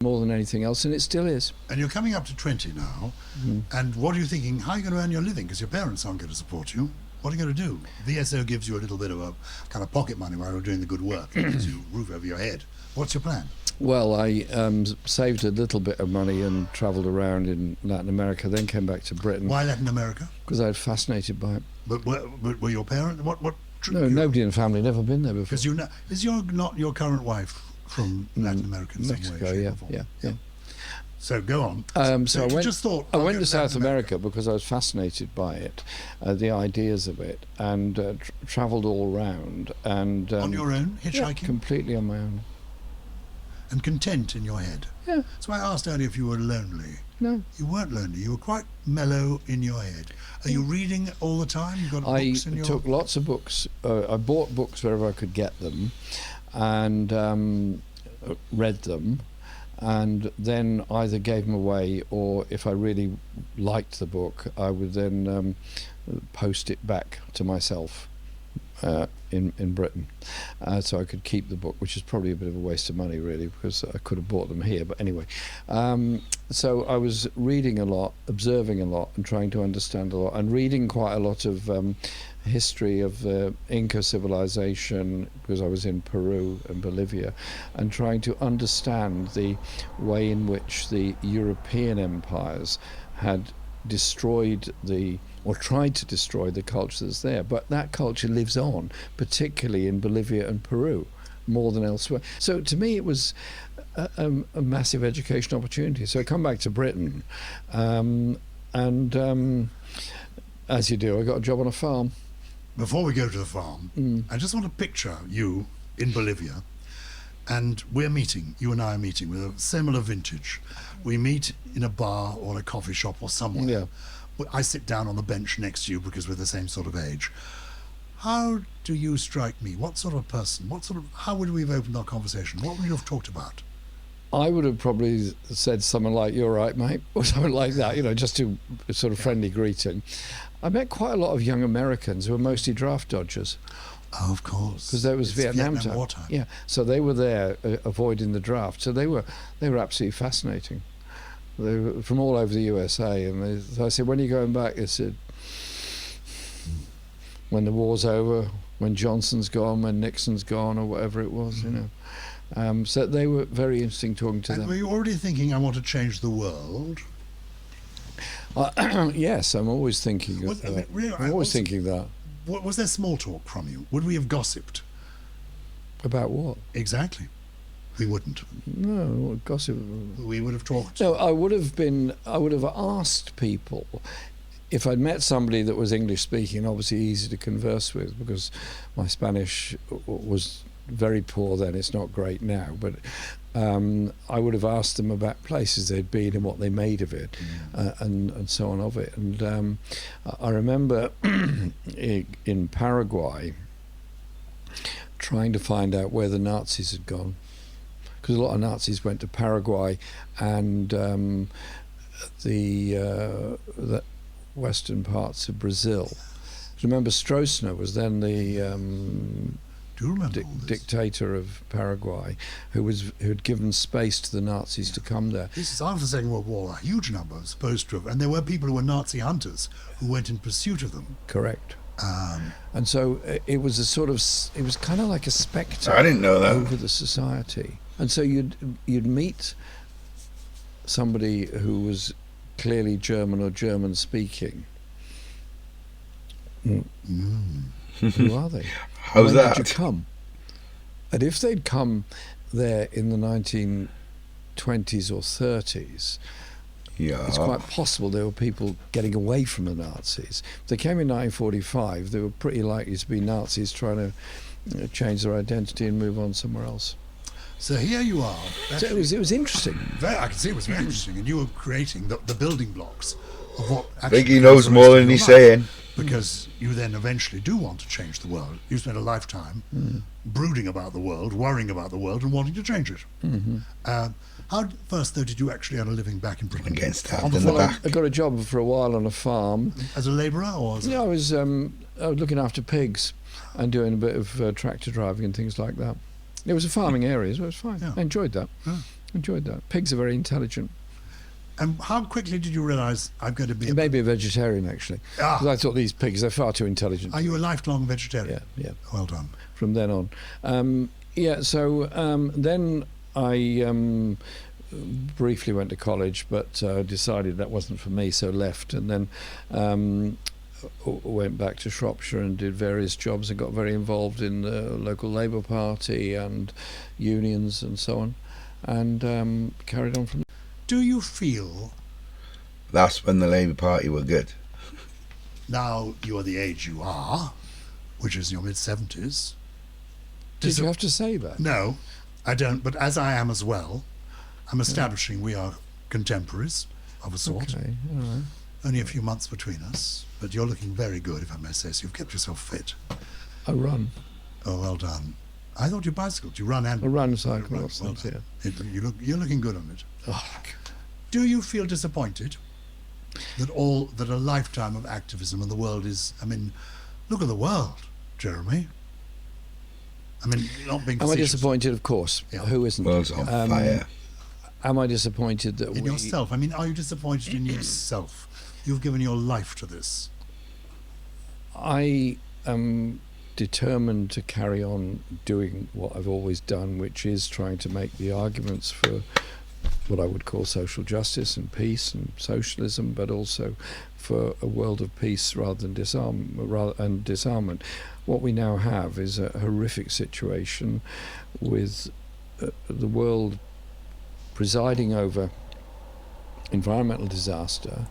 more than anything else, and it still is. And you're coming up to 20 now, and what are you thinking? How are you going to earn your living? Because your parents aren't going to support you. What are you going to do? VSO gives you a little bit of a kind of pocket money while you're doing the good work. It gives you a roof over your head. What's your plan? Well, I saved a little bit of money and travelled around in Latin America, then came back to Britain. Why Latin America? Because I was fascinated by it. But were your parents? No, nobody in the family, never been there before. Because is not your current wife from Latin America in Mexico, some way, shape, or form? yeah. So go on. So I went to South America because I was fascinated by it, the ideas of it, and travelled all around. And on your own, hitchhiking? Yeah, completely on my own. And content in your head? Yeah. So I asked earlier if you were lonely. No. You weren't lonely. You were quite mellow in your head. Are you reading all the time? You've got books in your... I took lots of books. I bought books wherever I could get them, and read them, and then either gave them away, or if I really liked the book, I would then post it back to myself in Britain, so I could keep the book, which is probably a bit of a waste of money really, because I could have bought them here, but anyway. So I was reading a lot, observing a lot, and trying to understand a lot, and reading quite a lot of history of the Inca civilization, because I was in Peru and Bolivia, and trying to understand the way in which the European empires had destroyed or tried to destroy the culture that's there. But that culture lives on, particularly in Bolivia and Peru, more than elsewhere. So to me it was a massive education opportunity. So I come back to Britain, and as you do, I got a job on a farm. Before we go to the farm, I just want to picture you in Bolivia, and you and I are meeting with a similar vintage. We meet in a bar or a coffee shop or somewhere. Yeah. I sit down on the bench next to you because we're the same sort of age. How do you strike me? What sort of person? How would we have opened our conversation? What would you have talked about? I would have probably said something like, "You're right, mate," or something like that, just to sort of friendly greeting. I met quite a lot of young Americans who were mostly draft dodgers. Oh, of course. Because there was Vietnam War time. Yeah, so they were there avoiding the draft. So they were absolutely fascinating. They were from all over the USA, and I said, "When are you going back?" They said, "When the war's over, when Johnson's gone, when Nixon's gone, or whatever it was, So they were very interesting talking to them. Were you already thinking, I want to change the world? Yes, I'm always thinking of that. I'm always thinking that. Was there small talk from you? Would we have gossiped? About what? Exactly. We wouldn't. No, gossip. We would have talked. No, I would have asked people if I'd met somebody that was English speaking, obviously easy to converse with, because my Spanish was very poor then. It's not great now, but I would have asked them about places they'd been and what they made of it, and so on of it. And I remember in Paraguay trying to find out where the Nazis had gone, because a lot of Nazis went to Paraguay and the western parts of Brazil. Remember, Stroessner was then the dictator of Paraguay, who had given space to the Nazis to come there. This is after the Second World War. A huge number was supposed to have, and there were people who were Nazi hunters who went in pursuit of them. Correct. And so it was it was kind of like a spectre. I didn't know that. Over the society. And so you'd meet somebody who was clearly German or German speaking. Who are they? How's that? Did you come? And if they'd come there in the 1920s or 30s, it's quite possible there were people getting away from the Nazis. If they came in 1945, they were pretty likely to be Nazis trying to change their identity and move on somewhere else. So here you are. So it was interesting. I can see it was very interesting, and you were creating the building blocks of what actually... I think he knows more than he's saying. Because you then eventually do want to change the world. You spent a lifetime brooding about the world, worrying about the world, and wanting to change it. How first, though, did you actually earn a living back in Britain? Getting stabbed in the back. I got a job for a while on a farm. As a labourer, or as I was looking after pigs and doing a bit of tractor driving and things like that. It was a farming area, so it was fine. Yeah. I enjoyed that. Enjoyed that. Pigs are very intelligent. And how quickly did you realise I'm going to be? He made me a vegetarian, actually, because I thought these pigs, they're far too intelligent. Are you a lifelong vegetarian? Yeah. Well done. From then on. Then I briefly went to college, but decided that wasn't for me, so left, and then went back to Shropshire and did various jobs and got very involved in the local Labour Party and unions and so on, and carried on from there. Do you feel, That's when the Labour Party were good. now you are the age you are, which is in your mid-70s? Did you have to say that? No, I don't, but as I am as well, I'm establishing we are contemporaries of a sort. Okay, all right. Only a few months between us, but you're looking very good, if I may say so. You've kept yourself fit. I run. Oh, well done. I thought you bicycled. You run and I run, cycle, Right, lots well of things, done. You're looking good on it. Oh, Do you feel disappointed that a lifetime of activism and the world is? I mean, look at the world, Jeremy. I mean, not being am I facetious. disappointed? Of course. Yeah. Who isn't? World's on fire. Am I disappointed that in yourself? I mean, are you disappointed in yourself? You've given your life to this. I am determined to carry on doing what I've always done, which is trying to make the arguments for what I would call social justice and peace and socialism, but also for a world of peace rather than disarmament. What we now have is a horrific situation with the world presiding over environmental disaster,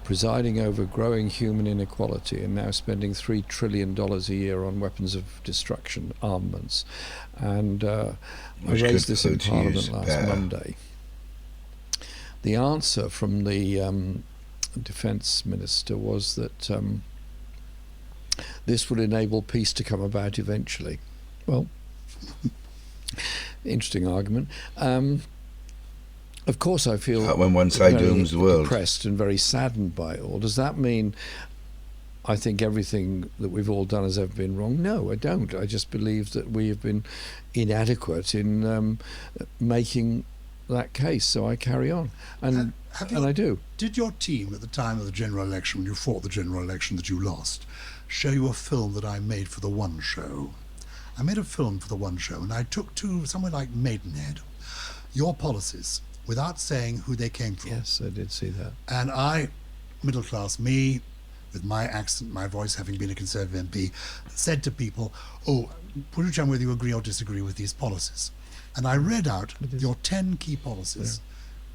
presiding over growing human inequality, and now spending $3 trillion a year on weapons of destruction, armaments. And I raised this in Parliament last Monday. The answer from the Defence Minister was that this would enable peace to come about eventually. Well, interesting argument. Of course, I feel When one side dooms the world. depressed and very saddened by it all. Does that mean I think everything that we've all done has ever been wrong? No, I don't. I just believe that we have been inadequate in making that case. So I carry on, and I do. Did your team at the time of the general election, when you fought the general election that you lost, show you a film that I made for the One Show? I made a film for the One Show, and I took to somewhere like Maidenhead your policies without saying who they came from. Yes, I did see that. And I, middle class me, with my accent, my voice, having been a Conservative MP, said to people, oh, would you tell me whether you agree or disagree with these policies? And I read out your 10 key policies,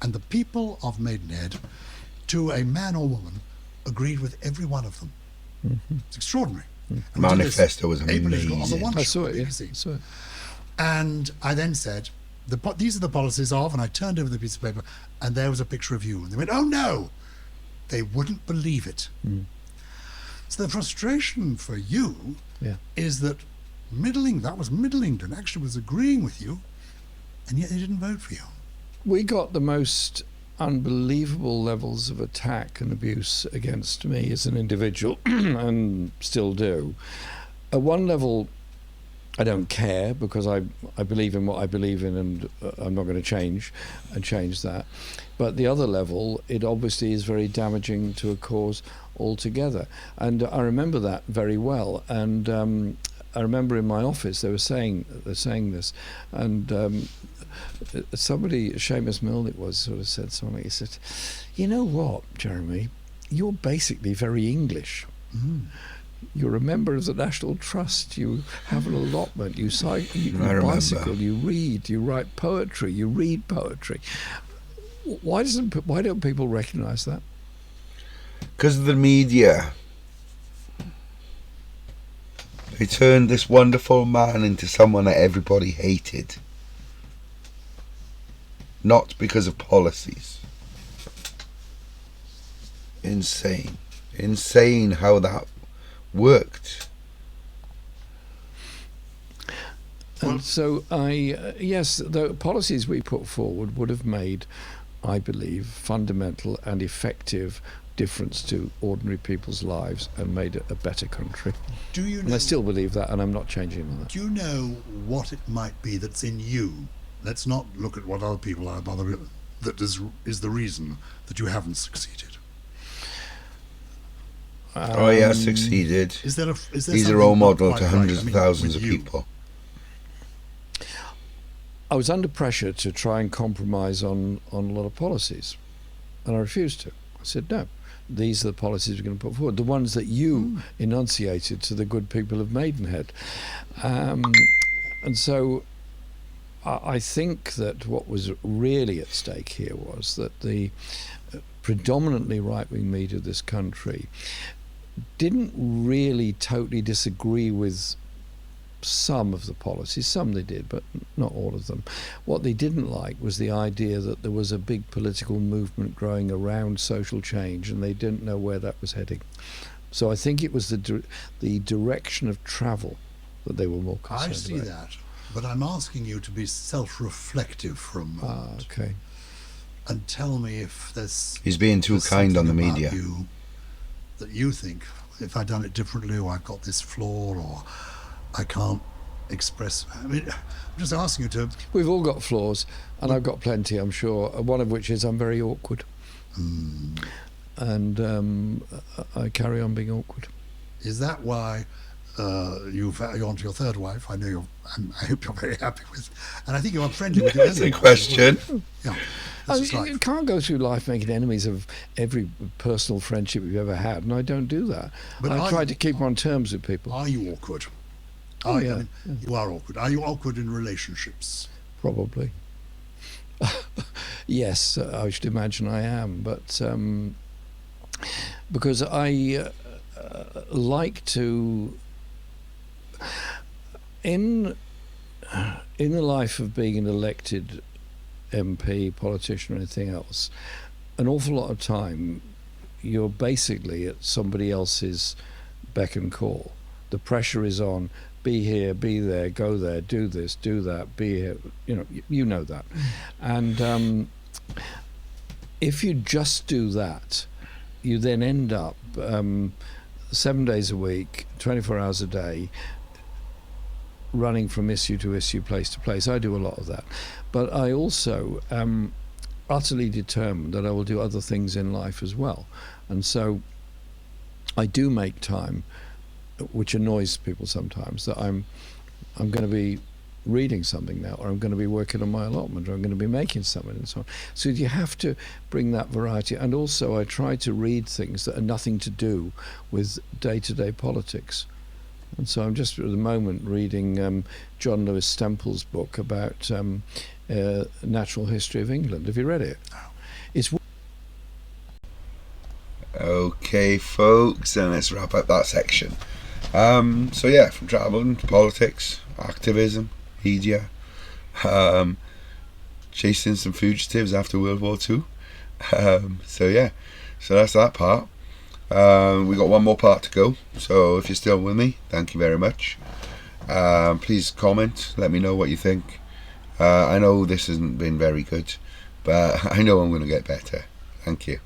and the people of Maidenhead, to a man or woman, agreed with every one of them. Mm-hmm. It's extraordinary. The manifesto was amazing. On the One I Show, saw it, yeah. BBC. I saw it. And I then said, these are the policies of, and I turned over the piece of paper, and there was a picture of you. And they went, oh no! They wouldn't believe it. Mm. So the frustration for you is that Middlington actually was agreeing with you, and yet they didn't vote for you. We got the most unbelievable levels of attack and abuse against me as an individual, and still do. At one level, I don't care, because I believe in what I believe in, and I'm not going to change that. But the other level, it obviously is very damaging to a cause altogether. And I remember that very well. And I remember in my office they're saying this, and somebody, Seamus Milne it was, sort of said something. He said, "You know what, Jeremy? You're basically very English. You're a member of the National Trust. You have an allotment. You cycle, you bicycle. You read. You write poetry. You read poetry. Why don't people recognise that? Because of the media. They turned this wonderful man into someone that everybody hated. Not because of policies. Insane. Insane how that worked. And so yes, the policies we put forward would have made, I believe, fundamental and effective difference to ordinary people's lives and made it a better country. Do you know, and I still believe that, and I'm not changing on that. do you know what it might be that's in you Let's not look at what other people are. That is the reason that you haven't succeeded. Oh, he has succeeded. Is there He's a role something model not to quite hundreds right? I of mean, thousands with of you. people. I was under pressure to try and compromise on a lot of policies, and I refused to. I said, no, these are the policies we're going to put forward, the ones that you enunciated to the good people of Maidenhead. And so I think that what was really at stake here was that the predominantly right-wing media of this country didn't really totally disagree with some of the policies. Some they did, but not all of them. What they didn't like was the idea that there was a big political movement growing around social change, and they didn't know where that was heading. So I think it was the direction of travel that they were more concerned I see about. that, but I'm asking you to be self-reflective for a moment. Okay. And tell me if He's being too kind on the something about media. you that you think, if I'd done it differently, or I've got this flaw, or I can't express. I mean, I'm just asking you to. We've all got flaws, and I've got plenty, I'm sure. One of which is I'm very awkward. And I carry on being awkward. Is that why you're on to your third wife? I know I hope you're very happy with, and I think you're friendly with your That's a other wife. question. Yeah, that's just You life. can't go through life making enemies of every personal friendship you've ever had, and I don't do that. But I are try you- to keep on terms with people. Are you awkward? Oh, I yeah, mean, you are awkward. Are you awkward in relationships? Probably. Yes, I should imagine I am, but because I like to, in the life of being an elected MP, politician, or anything else, an awful lot of time you're basically at somebody else's beck and call. The pressure is on. Be here, be there, go there, do this, do that, be here. You know that. And if you just do that, you then end up 7 days a week, 24 hours a day, running from issue to issue, place to place. I do a lot of that. But I also am utterly determined that I will do other things in life as well. And so I do make time, which annoys people sometimes, that I'm going to be reading something now, or I'm going to be working on my allotment, or I'm going to be making something, and so on. So you have to bring that variety. And also I try to read things that are nothing to do with day-to-day politics. And so I'm just at the moment reading John Lewis Stemple's book about natural history of England. Have you read it? It's Okay, folks, and let's wrap up that section. So yeah, from travelling to politics, activism, media, chasing some fugitives after World War II. So that's that part. We got one more part to go, so if you're still with me, thank you very much. Please comment, let me know what you think. I know this hasn't been very good, but I know I'm going to get better. Thank you.